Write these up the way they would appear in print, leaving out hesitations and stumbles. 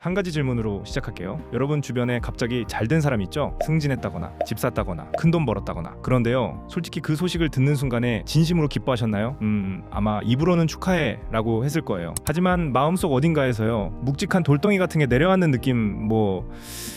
한 가지 질문으로 시작할게요. 여러분 주변에 갑자기 잘된 사람 있죠? 승진했다거나 집 샀다거나 큰돈 벌었다거나. 그런데요, 솔직히 그 소식을 듣는 순간에 진심으로 기뻐하셨나요? 아마 입으로는 축하해 라고 했을 거예요. 하지만 마음속 어딘가에서요, 묵직한 돌덩이 같은 게 내려앉는 느낌,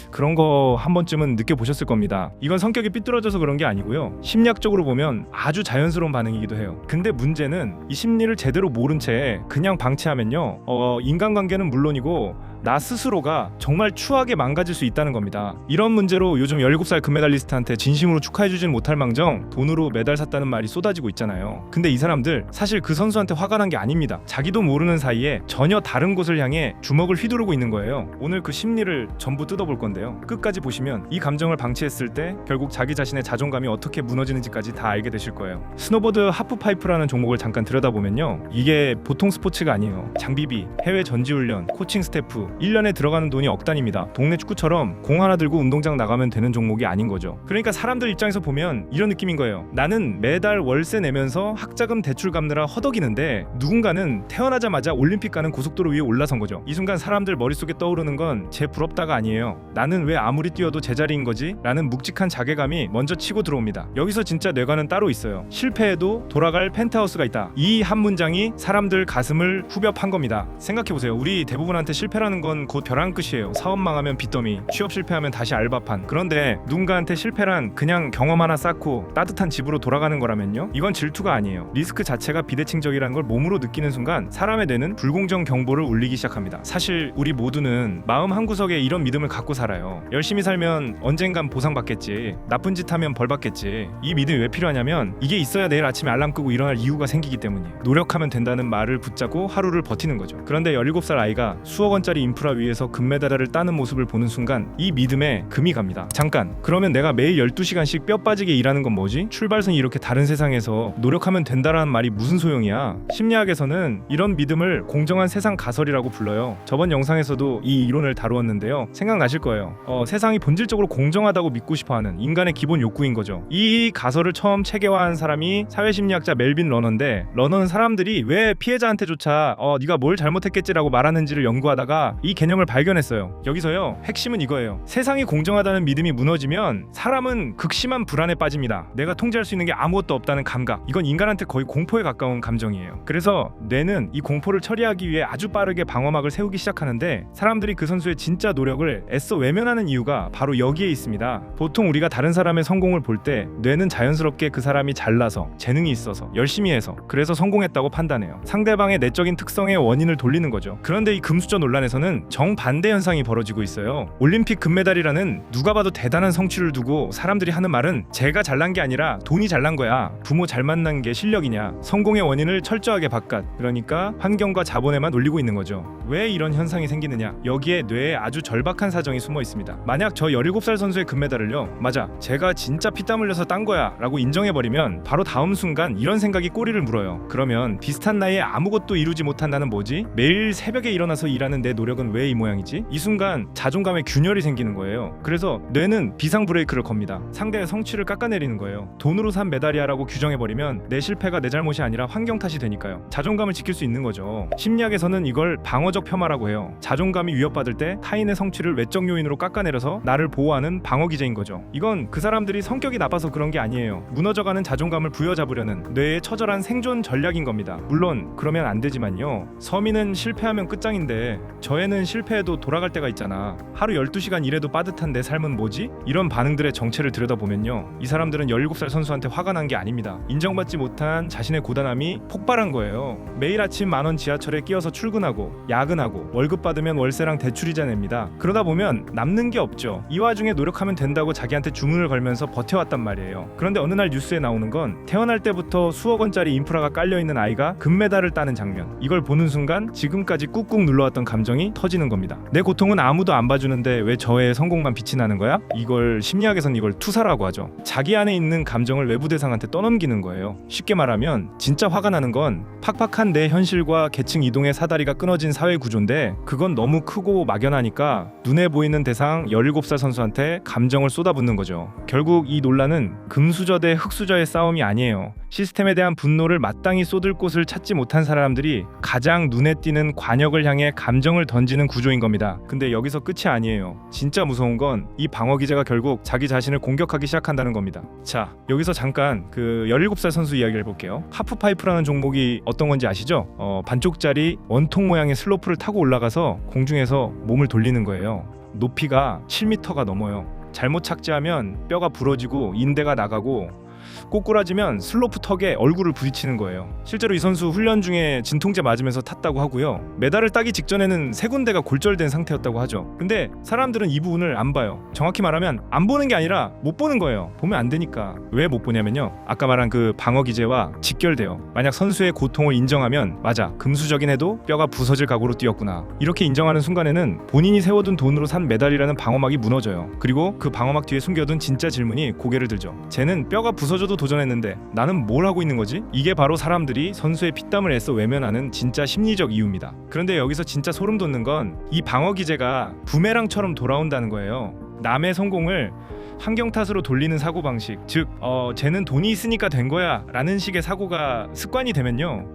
그런 거 한 번쯤은 느껴보셨을 겁니다. 이건 성격이 삐뚤어져서 그런 게 아니고요, 심리학적으로 보면 아주 자연스러운 반응이기도 해요. 근데 문제는 이 심리를 제대로 모른 채 그냥 방치하면요, 인간관계는 물론이고 나 스스로가 정말 추하게 망가질 수 있다는 겁니다. 이런 문제로 요즘 17살 금메달리스트한테 진심으로 축하해주진 못할 망정 돈으로 메달 샀다는 말이 쏟아지고 있잖아요. 근데 이 사람들 사실 그 선수한테 화가 난 게 아닙니다. 자기도 모르는 사이에 전혀 다른 곳을 향해 주먹을 휘두르고 있는 거예요. 오늘 그 심리를 전부 뜯어볼 건데요, 끝까지 보시면 이 감정을 방치했을 때 결국 자기 자신의 자존감이 어떻게 무너지는지까지 다 알게 되실 거예요. 스노보드 하프파이프라는 종목을 잠깐 들여다보면요, 이게 보통 스포츠가 아니에요. 장비비, 해외 전지훈련, 코칭 스태프, 1년에 들어가는 돈이 억 단위입니다. 동네 축구처럼 공 하나 들고 운동장 나가면 되는 종목이 아닌 거죠. 그러니까 사람들 입장에서 보면 이런 느낌인 거예요. 나는 매달 월세 내면서 학자금 대출 갚느라 허덕이는데 누군가는 태어나자마자 올림픽 가는 고속도로 위에 올라선 거죠. 이 순간 사람들 머릿속에 떠오르는 건 제 부럽다가 아니에요. 나는 왜 아무리 뛰어도 제자리인 거지? 라는 묵직한 자괴감이 먼저 치고 들어옵니다. 여기서 진짜 뇌관은 따로 있어요. 실패해도 돌아갈 펜트하우스가 있다. 이 한 문장이 사람들 가슴을 후벼 판 겁니다. 생각해보세요. 우리 대부분한테 실패라는 건 곧 벼랑 끝이에요. 사업 망하면 빚더미, 취업 실패하면 다시 알바판. 그런데 누군가한테 실패란 그냥 경험 하나 쌓고 따뜻한 집으로 돌아가는 거라면요, 이건 질투가 아니에요. 리스크 자체가 비대칭적이라는 걸 몸으로 느끼는 순간 사람의 뇌는 불공정 경보를 울리기 시작합니다. 사실 우리 모두는 마음 한구석에 이런 믿음을 갖고 살아요. 열심히 살면 언젠간 보상받겠지, 나쁜 짓 하면 벌받겠지. 이 믿음이 왜 필요하냐면 이게 있어야 내일 아침에 알람 끄고 일어날 이유가 생기기 때문이에요. 노력하면 된다는 말을 붙잡고 하루를 버티는 거죠. 그런데 17살 아이가 수억 원짜리 인프라 위에서 금메달을 따는 모습을 보는 순간 이 믿음에 금이 갑니다. 잠깐, 그러면 내가 매일 12시간씩 뼈 빠지게 일하는 건 뭐지? 출발선이 이렇게 다른 세상에서 노력하면 된다라는 말이 무슨 소용이야? 심리학에서는 이런 믿음을 공정한 세상 가설이라고 불러요. 저번 영상에서도 이 이론을 다루었는데요, 생각나실 거예요. 세상이 본질적으로 공정하다고 믿고 싶어하는 인간의 기본 욕구인 거죠. 이 가설을 처음 체계화한 사람이 사회심리학자 멜빈 러너인데, 러너는 사람들이 왜 피해자한테조차 네가 뭘 잘못했겠지라고 말하는지를 연구하다가 이 개념을 발견했어요. 여기서요, 핵심은 이거예요. 세상이 공정하다는 믿음이 무너지면 사람은 극심한 불안에 빠집니다. 내가 통제할 수 있는 게 아무것도 없다는 감각, 이건 인간한테 거의 공포에 가까운 감정이에요. 그래서 뇌는 이 공포를 처리하기 위해 아주 빠르게 방어막을 세우기 시작하는데, 사람들이 그 선수의 진짜 노력을 애써 외면하는 이유가 바로 여기에 있습니다. 보통 우리가 다른 사람의 성공을 볼 때 뇌는 자연스럽게 그 사람이 잘나서, 재능이 있어서, 열심히 해서, 그래서 성공했다고 판단해요. 상대방의 내적인 특성의 원인을 돌리는 거죠. 그런데 이 금수저 논란에서는 정반대 현상이 벌어지고 있어요. 올림픽 금메달이라는 누가 봐도 대단한 성취를 두고 사람들이 하는 말은 제가 잘난 게 아니라 돈이 잘난 거야, 부모 잘 만난 게 실력이냐, 성공의 원인을 철저하게 바깥, 그러니까 환경과 자본에만 놀리고 있는 거죠. 왜 이런 현상이 생기느냐? 여기에 뇌에 아주 절박한 사정이 숨어 있습니다. 만약 저 17살 선수의 금메달을요, 맞아, 제가 진짜 피땀 흘려서 딴 거야 라고 인정해버리면 바로 다음 순간 이런 생각이 꼬리를 물어요. 그러면 비슷한 나이에 아무것도 이루지 못한 나는 뭐지? 매일 새벽에 일어나서 일하는 내 노력은 왜 이 모양이지? 이 순간 자존감에 균열이 생기는 거예요. 그래서 뇌는 비상 브레이크를 겁니다. 상대의 성취를 깎아내리는 거예요. 돈으로 산 메달이야 라고 규정해버리면 내 실패가 내 잘못이 아니라 환경 탓이 되니까요. 자존감을 지킬 수 있는 거죠. 심리학에서는 이걸 방어적 폄하라고 해요. 자존감이 위협받을 때 타인의 성취를 외적 요인으로 깎아내려서 나를 보호하는 방어 기제인 거죠. 이건 그 사람들이 성격이 나빠서 그런 게 아니에요. 무너져가는 자존감을 부여잡으려는 뇌의 처절한 생존 전략인 겁니다. 물론 그러면 안 되지만요, 서민은 실패하면 끝장인데 저애는 실패해도 돌아갈 때가 있잖아. 하루 12시간 일해도 빠듯한 내 삶은 뭐지? 이런 반응들의 정체를 들여다보면요, 이 사람들은 17살 선수한테 화가 난 게 아닙니다. 인정받지 못한 자신의 고단함이 폭발한 거예요. 매일 아침 10,000원 지하철에 끼어서 출근하고 야근하고 월급 받으면 월세랑 대출이자 냅니다. 그러다 보면 남는 게 없죠. 이 와중에 노력하면 된다고 자기한테 주문을 걸면서 버텨왔단 말이에요. 그런데 어느 날 뉴스에 나오는 건 태어날 때부터 수억 원짜리 인프라가 깔려있는 아이가 금메달을 따는 장면. 이걸 보는 순간 지금까지 꾹꾹 눌러왔던 감정이 터지는 겁니다. 내 고통은 아무도 안 봐주는데 왜 저의 성공만 빛이 나는 거야? 이걸 심리학에선 이걸 투사라고 하죠. 자기 안에 있는 감정을 외부 대상한테 떠넘기는 거예요. 쉽게 말하면 진짜 화가 나는 건 팍팍한 내 현실과 계층 이동의 사다리가 끊어진 사회 구조인데, 그건 너무 크고 막연하니까 눈에 보이는 대상 17살 선수한테 감정을 쏟아붓는 거죠. 결국 이 논란은 금수저 대 흙수저의 싸움이 아니에요. 시스템에 대한 분노를 마땅히 쏟을 곳을 찾지 못한 사람들이 가장 눈에 띄는 관역을 향해 감정을 던지는 던지는 구조인 겁니다. 근데 여기서 끝이 아니에요. 진짜 무서운 건 이 방어 기제가 결국 자기 자신을 공격하기 시작한다는 겁니다. 자, 여기서 잠깐 그 17살 선수 이야기를 해볼게요. 하프파이프라는 종목이 어떤 건지 아시죠? 반쪽짜리 원통 모양의 슬로프를 타고 올라가서 공중에서 몸을 돌리는 거예요. 높이가 7m가 넘어요. 잘못 착지하면 뼈가 부러지고 인대가 나가고 꼬꾸라지면 슬로프 턱에 얼굴을 부딪히는 거예요. 실제로 이 선수 훈련 중에 진통제 맞으면서 탔다고 하고요. 메달을 따기 직전에는 세 군데가 골절된 상태였다고 하죠. 근데 사람들은 이 부분을 안 봐요. 정확히 말하면 안 보는 게 아니라 못 보는 거예요. 보면 안 되니까. 왜 못 보냐면요, 아까 말한 그 방어 기제와 직결돼요. 만약 선수의 고통을 인정하면 맞아, 금수저긴 해도 뼈가 부서질 각오로 뛰었구나, 이렇게 인정하는 순간에는 본인이 세워둔 돈으로 산 메달이라는 방어막이 무너져요. 그리고 그 방어막 뒤에 숨겨둔 진짜 질문이 고개를 들죠. 쟤는 뼈가 부서져도 도전했는데 나는 뭘 하고 있는 거지? 이게 바로 사람들이 선수의 피땀을 애써 외면하는 진짜 심리적 이유입니다. 그런데 여기서 진짜 소름 돋는 건 이 방어 기제가 부메랑처럼 돌아온다는 거예요. 남의 성공을 환경 탓으로 돌리는 사고방식, 즉 쟤는 돈이 있으니까 된 거야 라는 식의 사고가 습관이 되면요,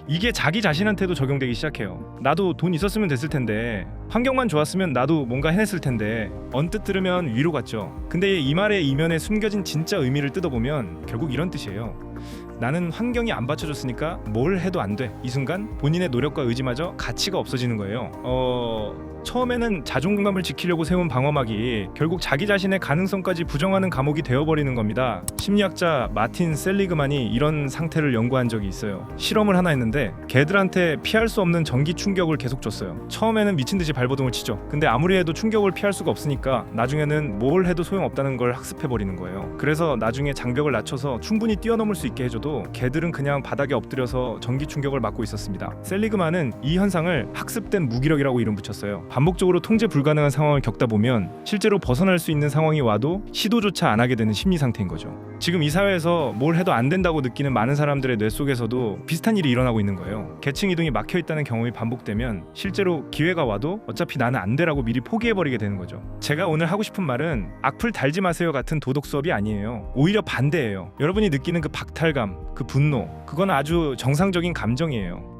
이게 자기 자신한테도 적용되기 시작해요. 나도 돈 있었으면 됐을 텐데, 환경만 좋았으면 나도 뭔가 해냈을 텐데. 언뜻 들으면 위로 같죠. 근데 이 말의 이면에 숨겨진 진짜 의미를 뜯어보면 결국 이런 뜻이에요. 나는 환경이 안 받쳐줬으니까 뭘 해도 안 돼. 이 순간 본인의 노력과 의지마저 가치가 없어지는 거예요. 처음에는 자존감을 지키려고 세운 방어막이 결국 자기 자신의 가능성까지 부정하는 감옥이 되어버리는 겁니다. 심리학자 마틴 셀리그만이 이런 상태를 연구한 적이 있어요. 실험을 하나 했는데 개들한테 피할 수 없는 전기 충격을 계속 줬어요. 처음에는 미친 듯이 발버둥을 치죠. 근데 아무리 해도 충격을 피할 수가 없으니까 나중에는 뭘 해도 소용없다는 걸 학습해버리는 거예요. 그래서 나중에 장벽을 낮춰서 충분히 뛰어넘을 수 있게 해줘도 개들은 그냥 바닥에 엎드려서 전기 충격을 맞고 있었습니다. 셀리그만은 이 현상을 학습된 무기력이라고 이름 붙였어요. 반복적으로 통제 불가능한 상황을 겪다 보면 실제로 벗어날 수 있는 상황이 와도 시도조차 안 하게 되는 심리 상태인 거죠. 지금 이 사회에서 뭘 해도 안 된다고 느끼는 많은 사람들의 뇌 속에서도 비슷한 일이 일어나고 있는 거예요. 계층 이동이 막혀 있다는 경험이 반복되면 실제로 기회가 와도 어차피 나는 안 돼라고 미리 포기해버리게 되는 거죠. 제가 오늘 하고 싶은 말은 악플 달지 마세요 같은 도덕 수업이 아니에요. 오히려 반대예요. 여러분이 느끼는 그 박탈감, 그 분노, 그건 아주 정상적인 감정이에요.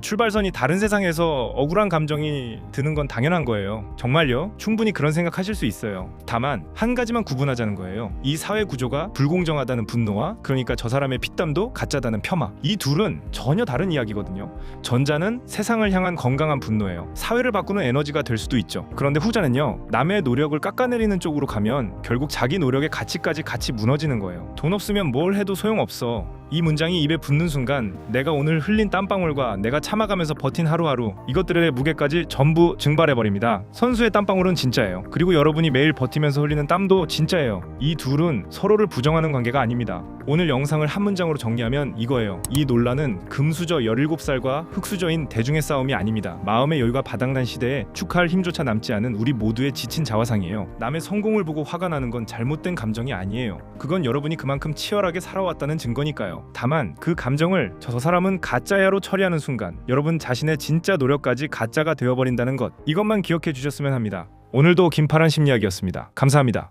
출발선이 다른 세상에서 억울한 감정이 드는 건 당연한 거예요. 정말요? 충분히 그런 생각하실 수 있어요. 다만 한 가지만 구분하자는 거예요. 이 사회 구조가 불공정하다는 분노와, 그러니까 저 사람의 피땀도 가짜다는 폄하, 이 둘은 전혀 다른 이야기거든요. 전자는 세상을 향한 건강한 분노예요. 사회를 바꾸는 에너지가 될 수도 있죠. 그런데 후자는요, 남의 노력을 깎아내리는 쪽으로 가면 결국 자기 노력의 가치까지 같이 무너지는 거예요. 돈 없으면 뭘 해도 소용없어. 이 문장이 입에 붙는 순간 내가 오늘 흘린 땀방울과 내가 참아가면서 버틴 하루하루, 이것들의 무게까지 전부 증발해버립니다. 선수의 땀방울은 진짜예요. 그리고 여러분이 매일 버티면서 흘리는 땀도 진짜예요. 이 둘은 서로를 부정하는 관계가 아닙니다. 오늘 영상을 한 문장으로 정리하면 이거예요. 이 논란은 금수저 17살과 흙수저인 대중의 싸움이 아닙니다. 마음의 여유가 바닥난 시대에 축하할 힘조차 남지 않은 우리 모두의 지친 자화상이에요. 남의 성공을 보고 화가 나는 건 잘못된 감정이 아니에요. 그건 여러분이 그만큼 치열하게 살아왔다는 증거니까요. 다만 그 감정을 저 사람은 가짜야로 처리하는 순간 여러분 자신의 진짜 노력까지 가짜가 되어버린다는 것, 이것만 기억해 주셨으면 합니다. 오늘도 김파란 심리학이었습니다. 감사합니다.